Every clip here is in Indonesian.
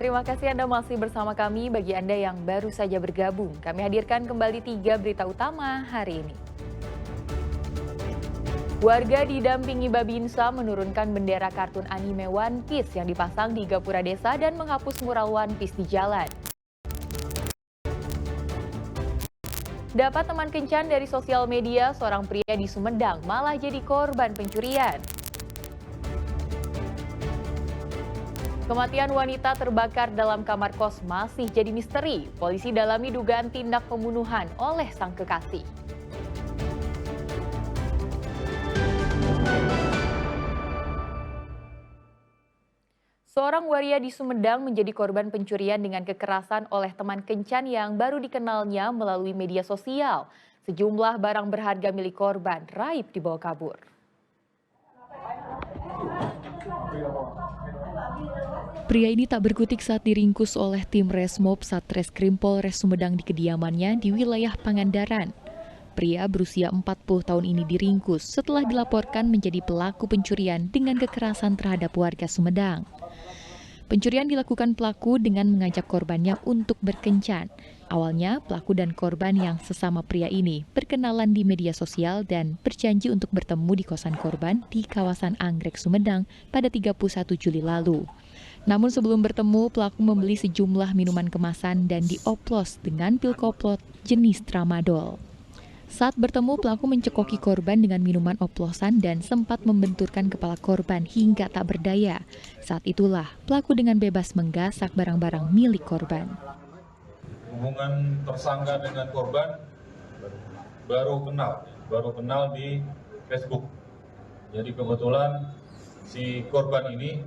Terima kasih Anda masih bersama kami. Bagi Anda yang baru saja bergabung, kami hadirkan kembali 3 berita utama hari ini. Warga didampingi Babinsa menurunkan bendera kartun anime One Piece yang dipasang di gapura desa dan menghapus mural One Piece di jalan. Dapat teman kencan dari sosial media, seorang pria di Sumedang malah jadi korban pencurian. Kematian wanita terbakar dalam kamar kos masih jadi misteri. Polisi dalami dugaan tindak pembunuhan oleh sang kekasih. Seorang waria di Sumedang menjadi korban pencurian dengan kekerasan oleh teman kencan yang baru dikenalnya melalui media sosial. Sejumlah barang berharga milik korban raib dibawa kabur. Pria ini tak berkutik saat diringkus oleh tim Resmob Satreskrim Polres Sumedang di kediamannya di wilayah Pangandaran. Pria berusia 40 tahun ini diringkus setelah dilaporkan menjadi pelaku pencurian dengan kekerasan terhadap warga Sumedang. Pencurian dilakukan pelaku dengan mengajak korbannya untuk berkencan. Awalnya, pelaku dan korban yang sesama pria ini berkenalan di media sosial dan berjanji untuk bertemu di kosan korban di kawasan Anggrek, Sumedang pada 31 Juli lalu. Namun sebelum bertemu, pelaku membeli sejumlah minuman kemasan dan dioplos dengan pil koplot jenis tramadol. Saat bertemu, pelaku mencekoki korban dengan minuman oplosan dan sempat membenturkan kepala korban hingga tak berdaya. Saat itulah, pelaku dengan bebas menggasak barang-barang milik korban. Hubungan tersangka dengan korban baru kenal di Facebook. Jadi kebetulan si korban ini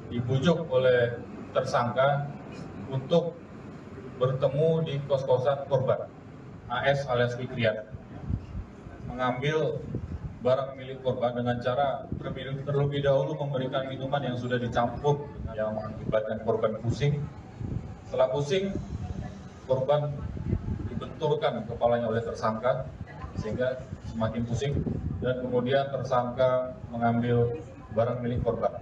dibujuk oleh tersangka untuk bertemu di kos-kosan korban. AS alias Fikrian mengambil barang milik korban dengan cara terlebih dahulu memberikan minuman yang sudah dicampur yang mengakibatkan korban pusing. Setelah pusing, korban dibenturkan kepalanya oleh tersangka sehingga semakin pusing dan kemudian tersangka mengambil barang milik korban.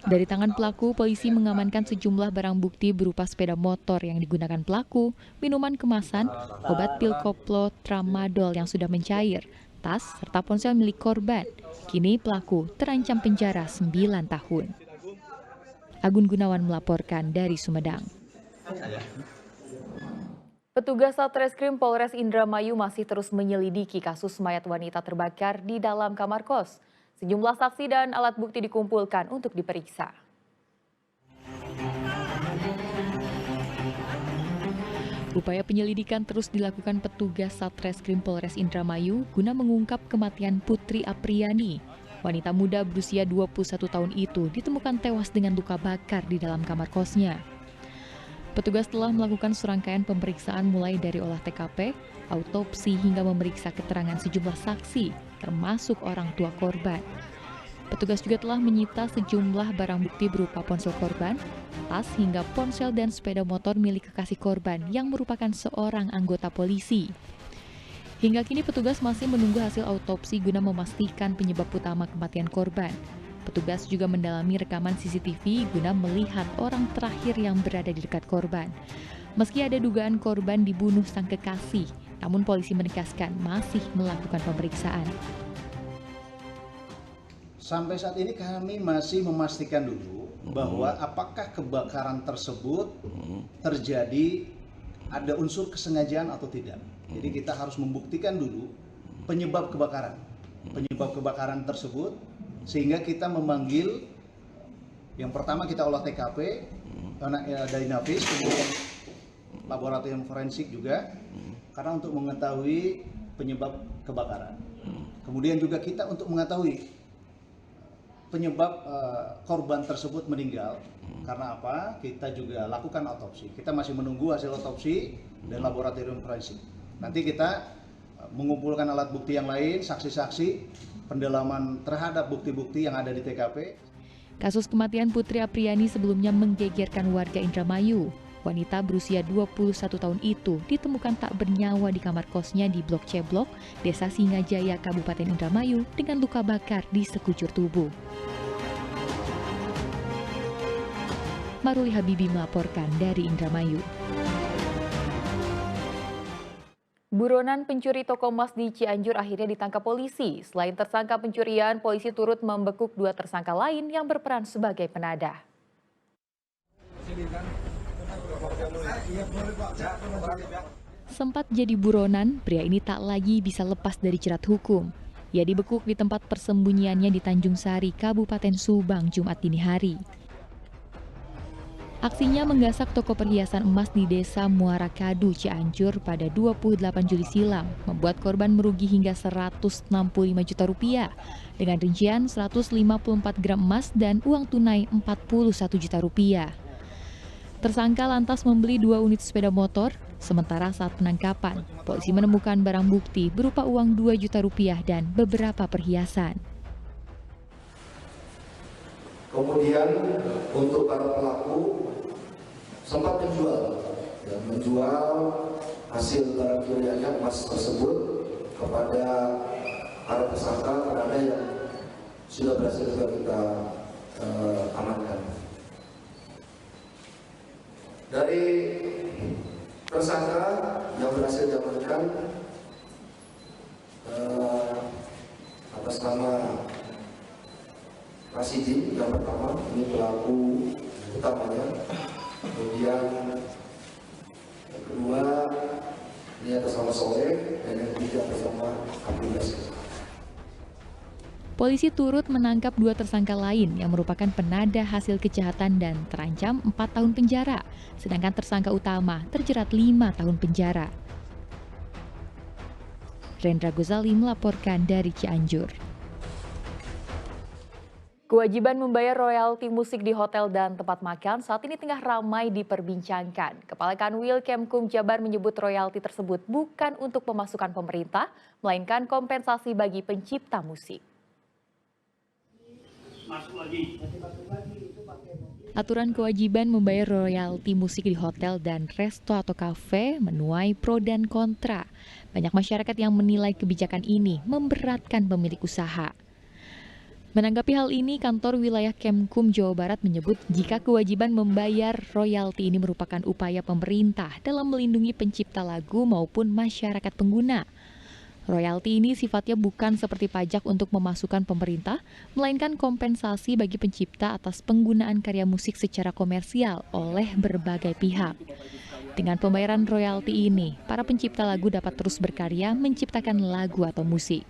Dari tangan pelaku, polisi mengamankan sejumlah barang bukti berupa sepeda motor yang digunakan pelaku, minuman kemasan, obat pil koplo tramadol yang sudah mencair, tas, serta ponsel milik korban. Kini pelaku terancam penjara 9 tahun. Agun Gunawan melaporkan dari Sumedang. Petugas Satreskrim Polres Indramayu masih terus menyelidiki kasus mayat wanita terbakar di dalam kamar kos. Sejumlah saksi dan alat bukti dikumpulkan untuk diperiksa. Upaya penyelidikan terus dilakukan petugas Satreskrim Polres Indramayu guna mengungkap kematian Putri Apriyani. Wanita muda berusia 21 tahun itu ditemukan tewas dengan luka bakar di dalam kamar kosnya. Petugas telah melakukan serangkaian pemeriksaan mulai dari olah TKP, autopsi hingga memeriksa keterangan sejumlah saksi, termasuk orang tua korban. Petugas juga telah menyita sejumlah barang bukti berupa ponsel korban, tas hingga ponsel dan sepeda motor milik kekasih korban yang merupakan seorang anggota polisi. Hingga kini petugas masih menunggu hasil autopsi guna memastikan penyebab utama kematian korban. Petugas juga mendalami rekaman CCTV guna melihat orang terakhir yang berada di dekat korban. Meski ada dugaan korban dibunuh sang kekasih, namun polisi menegaskan masih melakukan pemeriksaan. Sampai saat ini kami masih memastikan dulu bahwa apakah kebakaran tersebut terjadi ada unsur kesengajaan atau tidak. Jadi kita harus membuktikan dulu penyebab kebakaran tersebut sehingga kita memanggil yang pertama kita olah TKP dari Nafis, kemudian laboratorium forensik juga karena untuk mengetahui penyebab kebakaran. Kemudian juga kita untuk mengetahui penyebab korban tersebut meninggal. Karena apa? Kita juga lakukan otopsi. Kita masih menunggu hasil otopsi dan laboratorium forensik. Nanti kita mengumpulkan alat bukti yang lain, saksi-saksi, pendalaman terhadap bukti-bukti yang ada di TKP. Kasus kematian Putri Apriyani sebelumnya menggegerkan warga Indramayu. Wanita berusia 21 tahun itu ditemukan tak bernyawa di kamar kosnya di Blok C Blok, Desa Singajaya, Kabupaten Indramayu dengan luka bakar di sekujur tubuh. Maruli Habibi melaporkan dari Indramayu. Buronan pencuri toko emas di Cianjur akhirnya ditangkap polisi. Selain tersangka pencurian, polisi turut membekuk 2 tersangka lain yang berperan sebagai penadah. Sempat jadi buronan, pria ini tak lagi bisa lepas dari jerat hukum. Ia dibekuk di tempat persembunyiannya di Tanjung Sari, Kabupaten Subang, Jumat dini hari. Aksinya menggasak toko perhiasan emas di Desa Muara Kadu, Cianjur pada 28 Juli silam, membuat korban merugi hingga 165 juta rupiah, dengan rincian 154 gram emas dan uang tunai 41 juta rupiah. Tersangka lantas membeli 2 unit sepeda motor, sementara saat penangkapan, polisi menemukan barang bukti berupa uang 2 juta rupiah dan beberapa perhiasan. Kemudian untuk para pelaku sempat menjual hasil barang curiannya emas tersebut kepada para tersangka penada yang sudah berhasil kita amankan. Dari tersangka yang berhasil diamankan atas nama Rasidi yang pertama, ini pelaku utamanya. Kemudian yang kedua ini atas nama Soleh, dan yang ketiga atas nama Abdullah. Polisi turut menangkap 2 tersangka lain yang merupakan penada hasil kejahatan dan terancam 4 tahun penjara, sedangkan tersangka utama terjerat 5 tahun penjara. Rendra Gozali melaporkan dari Cianjur. Kewajiban membayar royalti musik di hotel dan tempat makan saat ini tengah ramai diperbincangkan. Kepala Kanwil Kemkum Jabar menyebut royalti tersebut bukan untuk pemasukan pemerintah, melainkan kompensasi bagi pencipta musik. Aturan kewajiban membayar royalti musik di hotel dan resto atau kafe menuai pro dan kontra. Banyak masyarakat yang menilai kebijakan ini memberatkan pemilik usaha. Menanggapi hal ini, kantor wilayah Kemkum Jawa Barat menyebut jika kewajiban membayar royalti ini merupakan upaya pemerintah dalam melindungi pencipta lagu maupun masyarakat pengguna. Royalti ini sifatnya bukan seperti pajak untuk memasukkan pemerintah, melainkan kompensasi bagi pencipta atas penggunaan karya musik secara komersial oleh berbagai pihak. Dengan pembayaran royalti ini, para pencipta lagu dapat terus berkarya menciptakan lagu atau musik.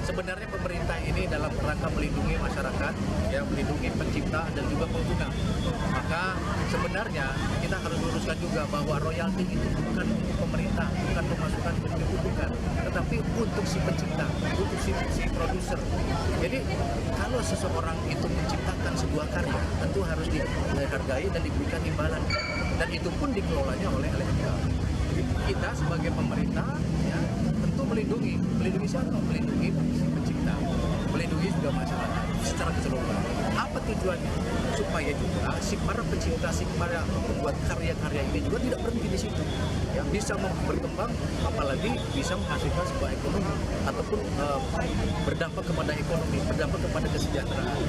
Sebenarnya pemerintah ini dalam rangka melindungi masyarakat, ya, melindungi pencipta dan juga pengguna. Maka sebenarnya kita harus luruskan juga bahwa royalti itu bukan pemerintah, bukan pemasukan bukan, tetapi untuk si pencipta, untuk si produser. Jadi kalau seseorang itu menciptakan sebuah karya, tentu harus dihargai dan diberikan imbalan. Dan itu pun dikelolanya oleh LMK. Kita sebagai pemerintah, ya, tentu melindungi siapa? Melindungi si pencipta, melindungi juga masyarakat secara keseluruhan. Apa tujuannya? Supaya juga si para pencipta, si para pembuat karya-karya ini juga tidak berhenti di situ, ya, bisa berkembang, apalagi bisa menghasilkan sebuah ekonomi ataupun berdampak kepada ekonomi, berdampak kepada kesejahteraan.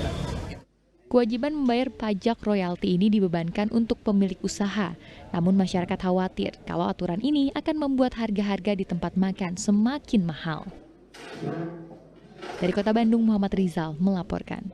Kewajiban membayar pajak royalti ini dibebankan untuk pemilik usaha. Namun masyarakat khawatir kalau aturan ini akan membuat harga-harga di tempat makan semakin mahal. Dari Kota Bandung, Muhammad Rizal melaporkan.